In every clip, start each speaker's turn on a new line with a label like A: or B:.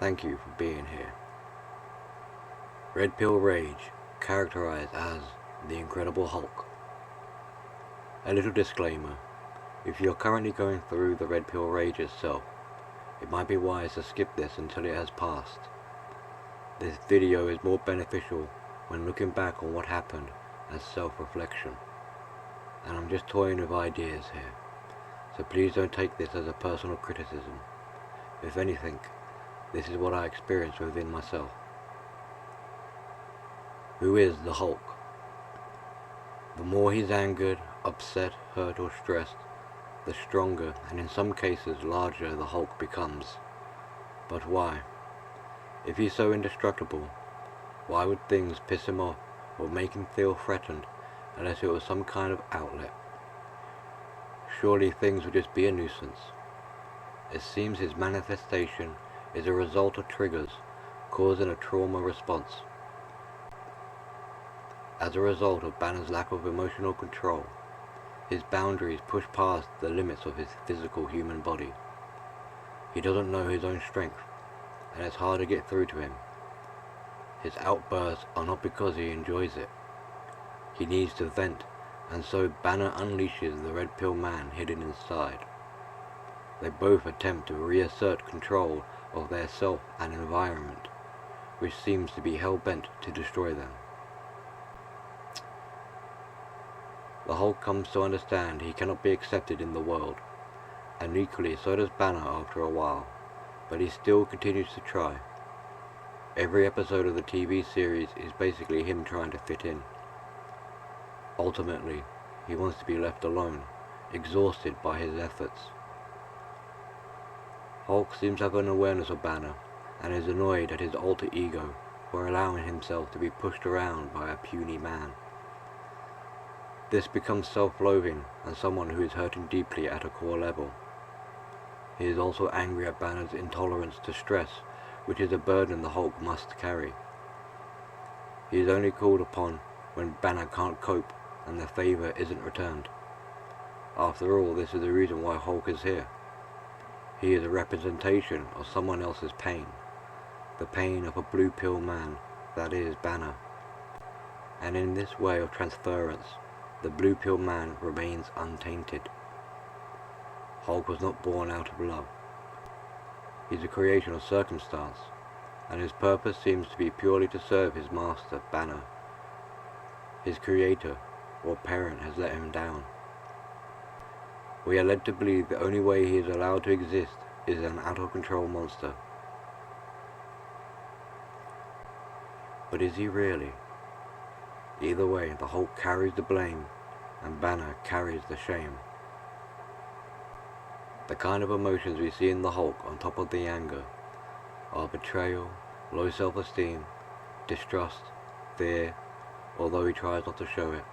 A: Thank you for being here. Redpill Rage, characterized as the Incredible Hulk. A little disclaimer: if you're currently going through the Redpill Rage itself, it might be wise to skip this until it has passed. This video is more beneficial when looking back on what happened as self-reflection, and I'm just toying with ideas here, so please don't take this as a personal criticism. If anything, this is what I experienced within myself. Who is the Hulk? The more he's angered, upset, hurt or stressed, the stronger and in some cases larger the Hulk becomes. But why? If he's so indestructible, why would things piss him off or make him feel threatened unless it was some kind of outlet? Surely things would just be a nuisance. It seems his manifestation is a result of triggers causing a trauma response. As a result of Banner's lack of emotional control, his boundaries push past the limits of his physical human body. He doesn't know his own strength, and it's hard to get through to him. His outbursts are not because he enjoys it. He needs to vent, and so Banner unleashes the Red Pill man hidden inside. They both attempt to reassert control of their self and environment, which seems to be hell-bent to destroy them. The Hulk comes to understand he cannot be accepted in the world, and equally so does Banner after a while, but he still continues to try. Every episode of the TV series is basically him trying to fit in. Ultimately, he wants to be left alone, exhausted by his efforts. Hulk seems to have an awareness of Banner, and is annoyed at his alter ego for allowing himself to be pushed around by a puny man. This becomes self-loathing and someone who is hurting deeply at a core level. He is also angry at Banner's intolerance to stress, which is a burden the Hulk must carry. He is only called upon when Banner can't cope and the favor isn't returned. After all, this is the reason why Hulk is here. He is a representation of someone else's pain, the pain of a blue pill man, that is Banner. And in this way of transference, the blue pill man remains untainted. Hulk was not born out of love. He's a creation of circumstance, and his purpose seems to be purely to serve his master, Banner. His creator, or parent, has let him down. We are led to believe the only way he is allowed to exist is an out-of-control monster. But is he really? Either way, the Hulk carries the blame, and Banner carries the shame. The kind of emotions we see in the Hulk on top of the anger are betrayal, low self-esteem, distrust, fear, although he tries not to show it.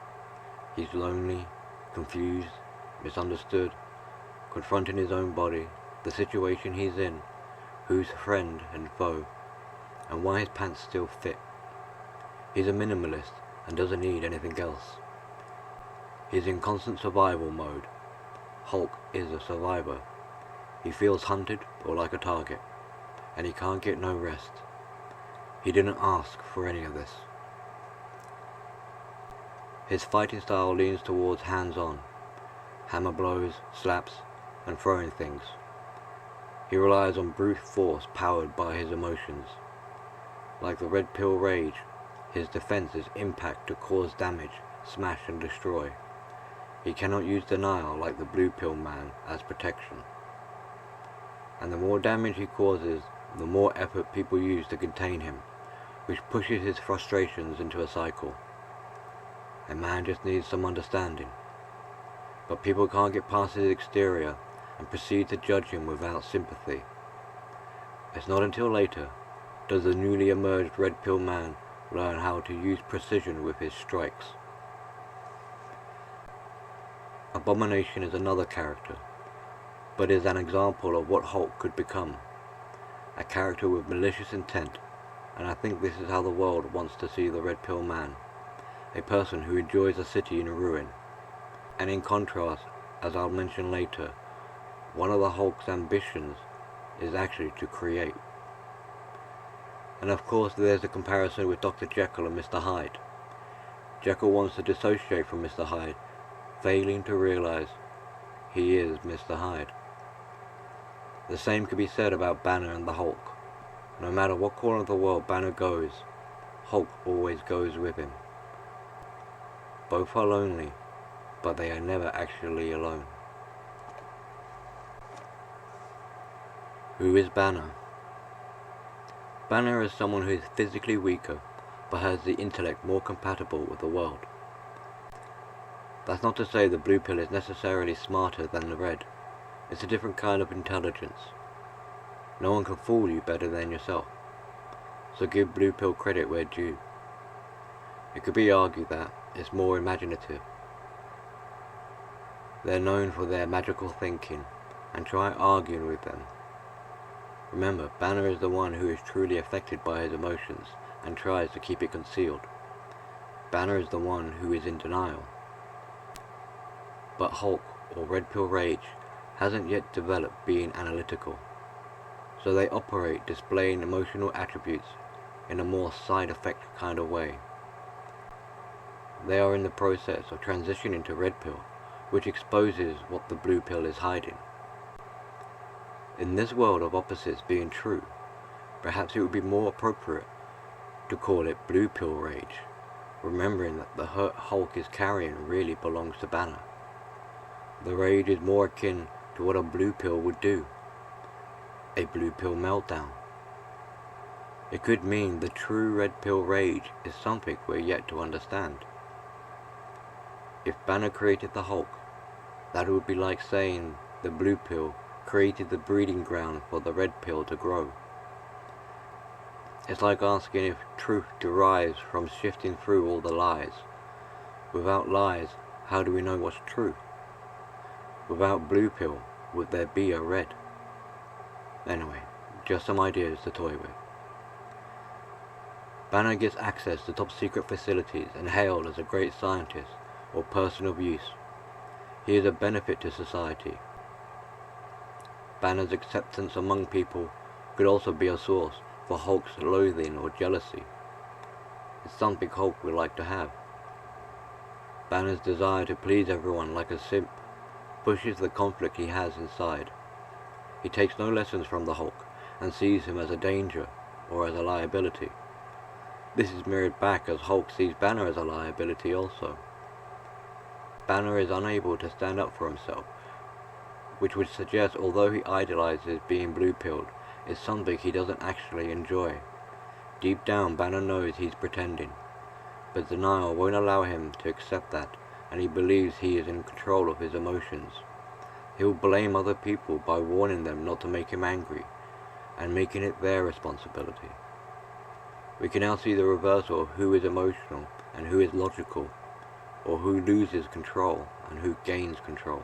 A: He's lonely, confused, misunderstood, confronting his own body, the situation he's in, who's friend and foe, and why his pants still fit. He's a minimalist and doesn't need anything else. He's in constant survival mode. Hulk is a survivor. He feels hunted or like a target, and he can't get no rest. He didn't ask for any of this. His fighting style leans towards hands-on, hammer blows, slaps, and throwing things. He relies on brute force powered by his emotions. Like the Red Pill Rage, his defense is impact to cause damage, smash and destroy. He cannot use denial like the Blue Pill man as protection. And the more damage he causes, the more effort people use to contain him, which pushes his frustrations into a cycle. A man just needs some understanding. But people can't get past his exterior and proceed to judge him without sympathy. It's not until later does the newly emerged Red Pill man learn how to use precision with his strikes. Abomination is another character, but is an example of what Hulk could become. A character with malicious intent, and I think this is how the world wants to see the Red Pill man. A person who enjoys a city in ruin. And in contrast, as I'll mention later, one of the Hulk's ambitions is actually to create. And of course there's a comparison with Dr. Jekyll and Mr. Hyde. Jekyll wants to dissociate from Mr. Hyde, failing to realize he is Mr. Hyde. The same could be said about Banner and the Hulk. No matter what corner of the world Banner goes, Hulk always goes with him. Both are lonely, but they are never actually alone. Who is Banner? Banner is someone who is physically weaker, but has the intellect more compatible with the world. That's not to say the blue pill is necessarily smarter than the red. It's a different kind of intelligence. No one can fool you better than yourself, so give blue pill credit where due. It could be argued that it's more imaginative. They're known for their magical thinking, and try arguing with them. Remember, Banner is the one who is truly affected by his emotions and tries to keep it concealed. Banner is the one who is in denial. But Hulk, or Red Pill Rage, hasn't yet developed being analytical, so they operate displaying emotional attributes in a more side effect kind of way. They are in the process of transitioning to Red Pill, which exposes what the blue pill is hiding. In this world of opposites being true, perhaps it would be more appropriate to call it blue pill rage, remembering that the hurt Hulk is carrying really belongs to Banner. The rage is more akin to what a blue pill would do, a blue pill meltdown. It could mean the true red pill rage is something we're yet to understand. If Banner created the Hulk, that would be like saying the blue pill created the breeding ground for the red pill to grow. It's like asking if truth derives from sifting through all the lies. Without lies, how do we know what's true? Without blue pill, would there be a red? Anyway, just some ideas to toy with. Banner gets access to top secret facilities and hailed as a great scientist or person of use. He is a benefit to society. Banner's acceptance among people could also be a source for Hulk's loathing or jealousy. It's something Hulk would like to have. Banner's desire to please everyone like a simp pushes the conflict he has inside. He takes no lessons from the Hulk and sees him as a danger or as a liability. This is mirrored back as Hulk sees Banner as a liability also. Banner is unable to stand up for himself, which would suggest although he idolizes being blue-pilled, is something he doesn't actually enjoy. Deep down, Banner knows he's pretending, but denial won't allow him to accept that, and he believes he is in control of his emotions. He'll blame other people by warning them not to make him angry, and making it their responsibility. We can now see the reversal of who is emotional and who is logical, or who loses control and who gains control.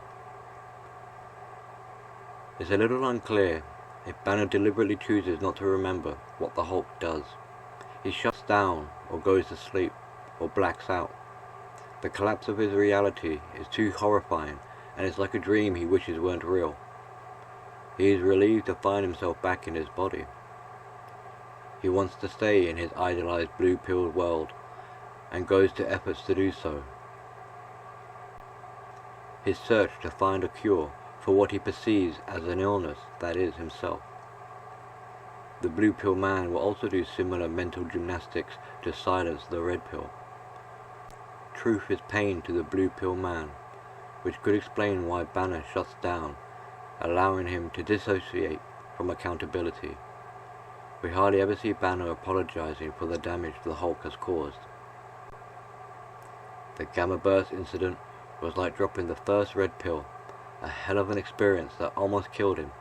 A: It's a little unclear if Banner deliberately chooses not to remember what the Hulk does. He shuts down, or goes to sleep, or blacks out. The collapse of his reality is too horrifying, and it's like a dream he wishes weren't real. He is relieved to find himself back in his body. He wants to stay in his idolized blue-pilled world, and goes to efforts to do so. His search to find a cure for what he perceives as an illness that is himself. The blue pill man will also do similar mental gymnastics to silence the red pill. Truth is pain to the blue pill man, which could explain why Banner shuts down, allowing him to dissociate from accountability. We hardly ever see Banner apologizing for the damage the Hulk has caused. The Gamma Burst incident was like dropping the first red pill, a hell of an experience that almost killed him,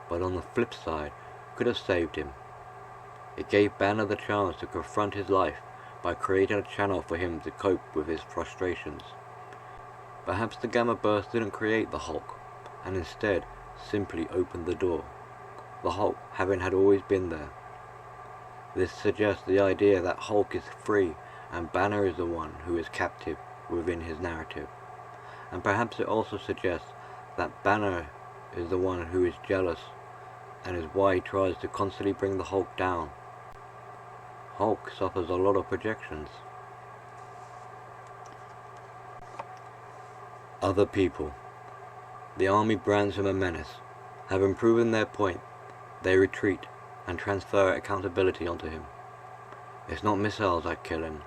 A: but on the flip side could have saved him. It gave Banner the chance to confront his life by creating a channel for him to cope with his frustrations. Perhaps the Gamma Burst didn't create the Hulk, and instead simply opened the door, the Hulk having had always been there. This suggests the idea that Hulk is free and Banner is the one who is captive within his narrative. And perhaps it also suggests that Banner is the one who is jealous, and is why he tries to constantly bring the Hulk down. Hulk suffers a lot of projections. Other people. The army brands him a menace. Having proven their point, they retreat and transfer accountability onto him. It's not missiles that kill him.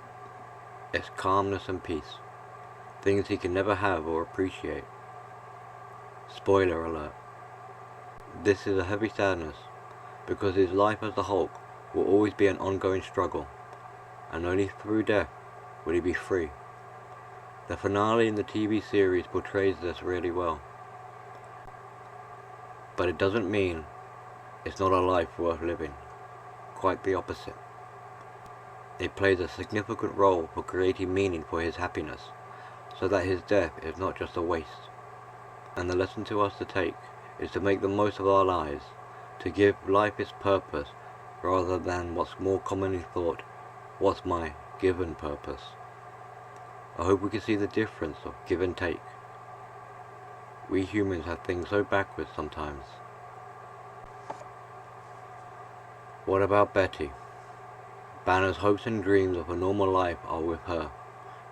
A: It's calmness and peace. Things he can never have or appreciate. Spoiler alert. This is a heavy sadness, because his life as the Hulk will always be an ongoing struggle, and only through death will he be free. The finale in the TV series portrays this really well. But it doesn't mean it's not a life worth living. Quite the opposite. It plays a significant role for creating meaning for his happiness, so that his death is not just a waste. And the lesson to us to take is to make the most of our lives, to give life its purpose, rather than what's more commonly thought, what's my given purpose. I hope we can see the difference of give and take. We humans have things so backwards sometimes. What about Betty? Banner's hopes and dreams of a normal life are with her,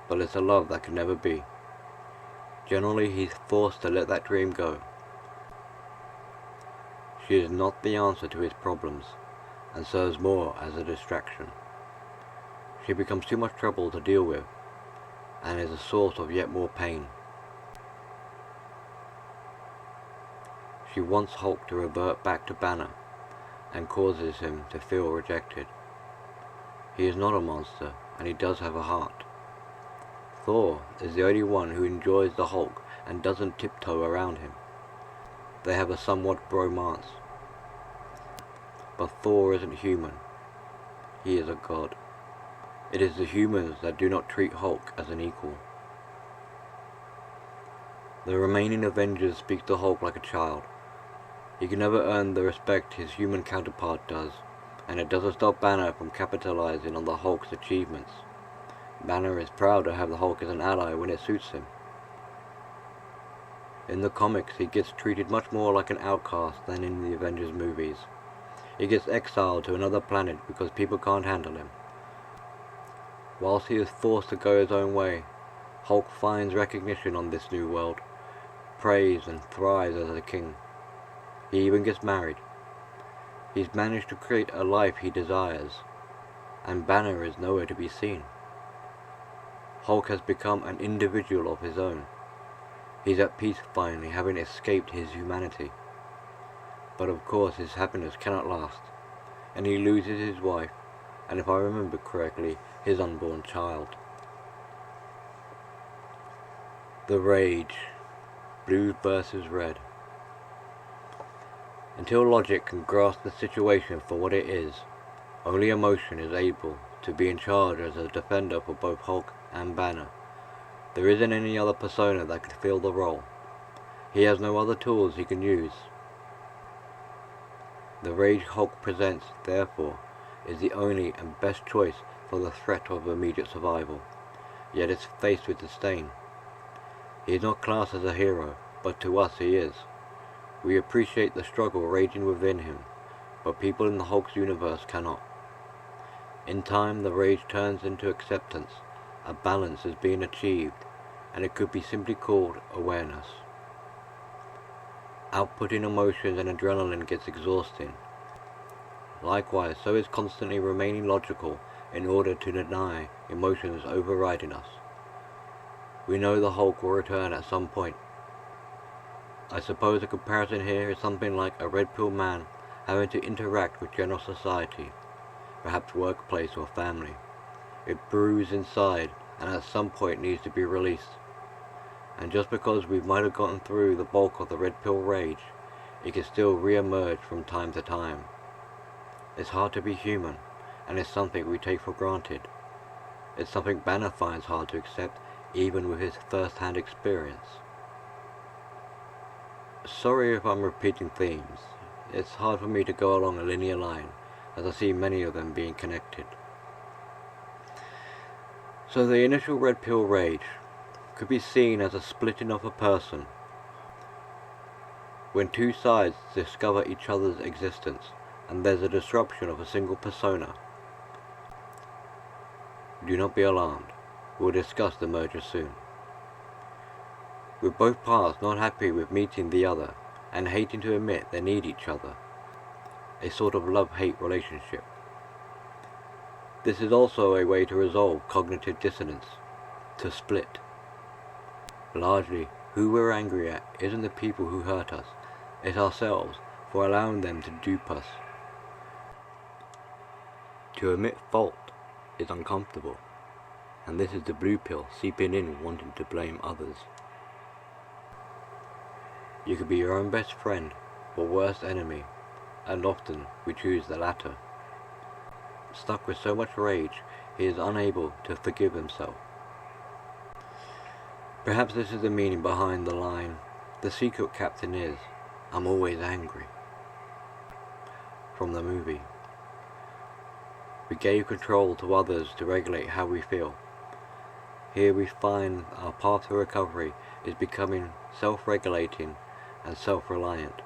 A: but it's a love that can never be. Generally, he's forced to let that dream go. She is not the answer to his problems, and serves more as a distraction. She becomes too much trouble to deal with, and is a source of yet more pain. She wants Hulk to revert back to Banner, and causes him to feel rejected. He is not a monster, and he does have a heart. Thor is the only one who enjoys the Hulk and doesn't tiptoe around him. They have a somewhat bromance. But Thor isn't human. He is a god. It is the humans that do not treat Hulk as an equal. The remaining Avengers speak to Hulk like a child. He can never earn the respect his human counterpart does, and it doesn't stop Banner from capitalizing on the Hulk's achievements. Banner is proud to have the Hulk as an ally when it suits him. In the comics, he gets treated much more like an outcast than in the Avengers movies. He gets exiled to another planet because people can't handle him. Whilst he is forced to go his own way, Hulk finds recognition on this new world, praise and thrives as a king. He even gets married. He's managed to create a life he desires, and Banner is nowhere to be seen. Hulk has become an individual of his own. He's at peace finally, having escaped his humanity. But of course his happiness cannot last, and he loses his wife, and if I remember correctly, his unborn child. The rage. Blue versus red. Until logic can grasp the situation for what it is, only emotion is able to be in charge as a defender for both Hulk and Banner. There isn't any other persona that could fill the role. He has no other tools he can use. The rage Hulk presents, therefore, is the only and best choice for the threat of immediate survival, yet it's faced with disdain. He is not classed as a hero, but to us he is. We appreciate the struggle raging within him, but people in the Hulk's universe cannot. In time, the rage turns into acceptance. A balance is being achieved, and it could be simply called awareness. Outputting emotions and adrenaline gets exhausting. Likewise, so is constantly remaining logical in order to deny emotions overriding us. We know the Hulk will return at some point. I suppose a comparison here is something like a Redpill man having to interact with general society, perhaps workplace or family. It brews inside and at some point needs to be released. And just because we might have gotten through the bulk of the Redpill rage, it can still re-emerge from time to time. It's hard to be human, and it's something we take for granted. It's something Banner finds hard to accept even with his first-hand experience. Sorry if I'm repeating themes. It's hard for me to go along a linear line, as I see many of them being connected. So the initial Redpill rage could be seen as a splitting of a person, when two sides discover each other's existence, and there's a disruption of a single persona. Do not be alarmed. We'll discuss the merger soon. With both parts not happy with meeting the other and hating to admit they need each other. A sort of love-hate relationship. This is also a way to resolve cognitive dissonance, to split. Largely, who we're angry at isn't the people who hurt us, it's ourselves for allowing them to dupe us. To admit fault is uncomfortable, and this is the blue pill seeping in wanting to blame others. You could be your own best friend or worst enemy, and often we choose the latter. Stuck with so much rage, he is unable to forgive himself. Perhaps this is the meaning behind the line, "The secret captain is, I'm always angry," from the movie. We gave control to others to regulate how we feel. Here we find our path to recovery is becoming self-regulating and self-reliant.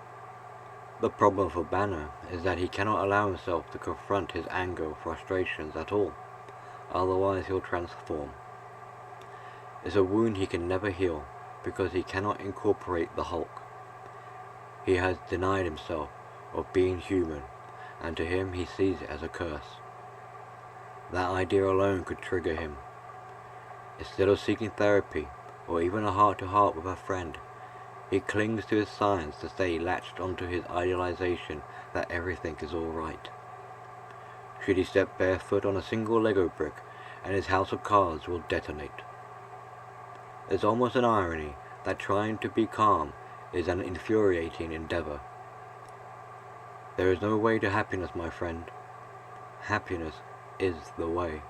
A: The problem for Banner is that he cannot allow himself to confront his anger or frustrations at all, otherwise he'll transform. It's a wound he can never heal because he cannot incorporate the Hulk. He has denied himself of being human, and to him he sees it as a curse. That idea alone could trigger him. Instead of seeking therapy or even a heart-to-heart with a friend, he clings to his science to stay latched onto his idealization that everything is alright. Should he step barefoot on a single Lego brick, and his house of cards will detonate. It's almost an irony that trying to be calm is an infuriating endeavor. There is no way to happiness, my friend. Happiness is the way.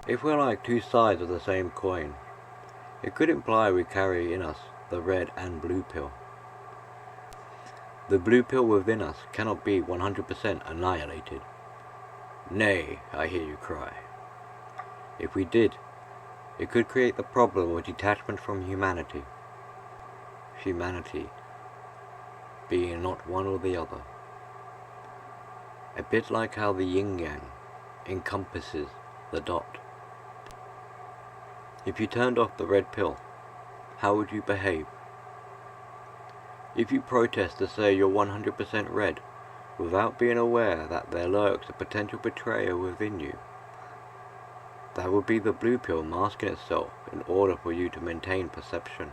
A: If we're like two sides of the same coin, it could imply we carry in us the red and blue pill. The blue pill within us cannot be 100% annihilated. Nay, I hear you cry. If we did, it could create the problem of detachment from humanity. Humanity being not one or the other. A bit like how the yin-yang encompasses the dot. If you turned off the red pill, how would you behave? If you protest to say you're 100% red, without being aware that there lurks a potential betrayer within you, that would be the blue pill masking itself in order for you to maintain perception.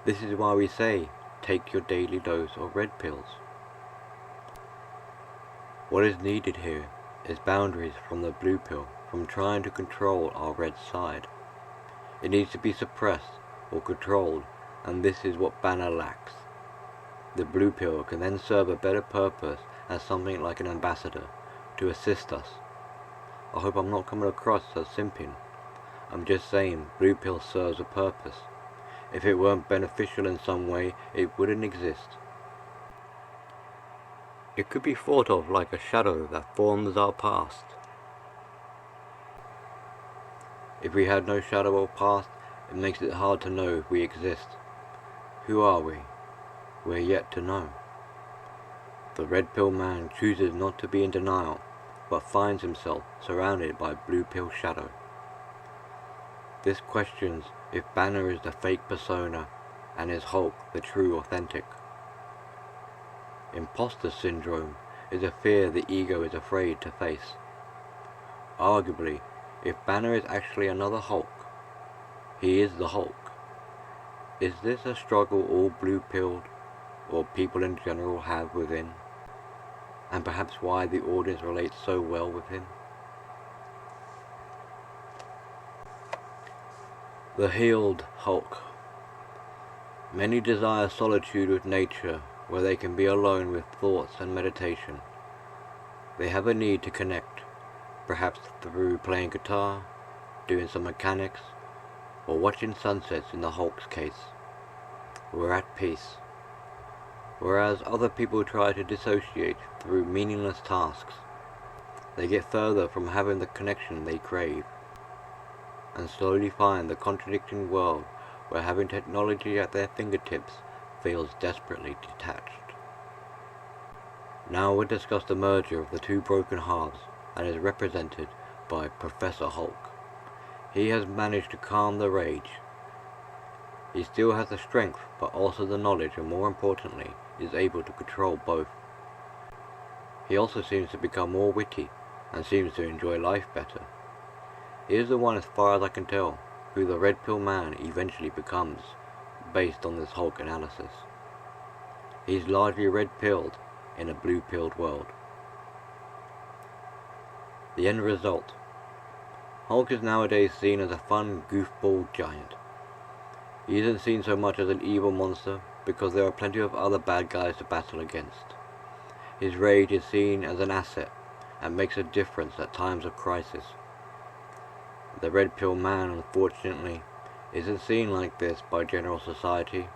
A: This is why we say, take your daily dose of red pills. What is needed here is boundaries from the blue pill, from trying to control our red side. It needs to be suppressed or controlled, and this is what Banner lacks. The blue pill can then serve a better purpose as something like an ambassador to assist us. I hope I'm not coming across as simping. I'm just saying blue pill serves a purpose. If it weren't beneficial in some way, it wouldn't exist. It could be thought of like a shadow that forms our past. If we had no shadow or past, it makes it hard to know if we exist. Who are we? We're yet to know. The red pill man chooses not to be in denial, but finds himself surrounded by blue pill shadow. This questions if Banner is the fake persona and is Hulk the true authentic. Imposter syndrome is a fear the ego is afraid to face. Arguably, if Banner is actually another Hulk, he is the Hulk. Is this a struggle all blue-pilled, or people in general have within? And perhaps why the audience relates so well with him? The healed Hulk. Many desire solitude with nature, where they can be alone with thoughts and meditation. They have a need to connect, perhaps through playing guitar, doing some mechanics, or watching sunsets in the Hulk's case. We're at peace. Whereas other people try to dissociate through meaningless tasks, they get further from having the connection they crave, and slowly find the contradicting world where having technology at their fingertips feels desperately detached. Now we'll discuss the merger of the two broken halves, and is represented by Professor Hulk. He has managed to calm the rage. He still has the strength, but also the knowledge, and more importantly, is able to control both. He also seems to become more witty, and seems to enjoy life better. He is the one, as far as I can tell, who the Red Pill Man eventually becomes, based on this Hulk analysis. He's largely red-pilled in a blue-pilled world. The end result. Hulk is nowadays seen as a fun goofball giant. He isn't seen so much as an evil monster because there are plenty of other bad guys to battle against. His rage is seen as an asset and makes a difference at times of crisis. The Red Pill Man, unfortunately, isn't seen like this by general society,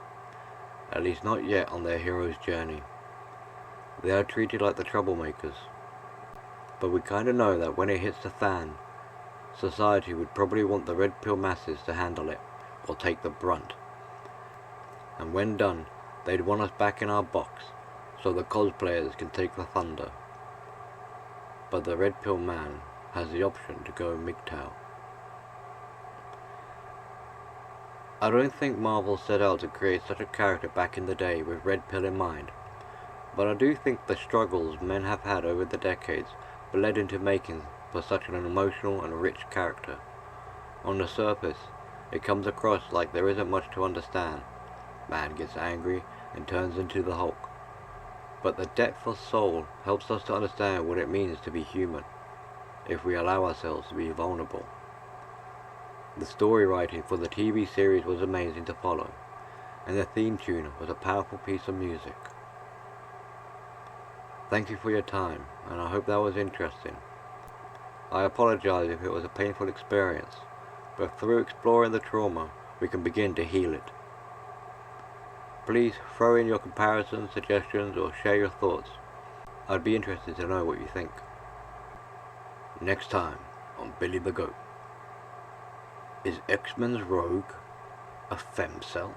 A: at least not yet on their hero's journey. They are treated like the troublemakers, but we kinda know that when it hits the fan, society would probably want the Red Pill masses to handle it, or take the brunt. And when done, they'd want us back in our box, so the cosplayers can take the thunder. But the Red Pill Man has the option to go MGTOW. I don't think Marvel set out to create such a character back in the day with Red Pill in mind, but I do think the struggles men have had over the decades led into making for such an emotional and rich character. On the surface, it comes across like there isn't much to understand. Man gets angry and turns into the Hulk. But the depth of soul helps us to understand what it means to be human, if we allow ourselves to be vulnerable. The story writing for the TV series was amazing to follow, and the theme tune was a powerful piece of music. Thank you for your time, and I hope that was interesting. I apologize if it was a painful experience, but through exploring the trauma, we can begin to heal it. Please throw in your comparisons, suggestions, or share your thoughts. I'd be interested to know what you think. Next time on Billy the Goat. Is X-Men's Rogue a femcel?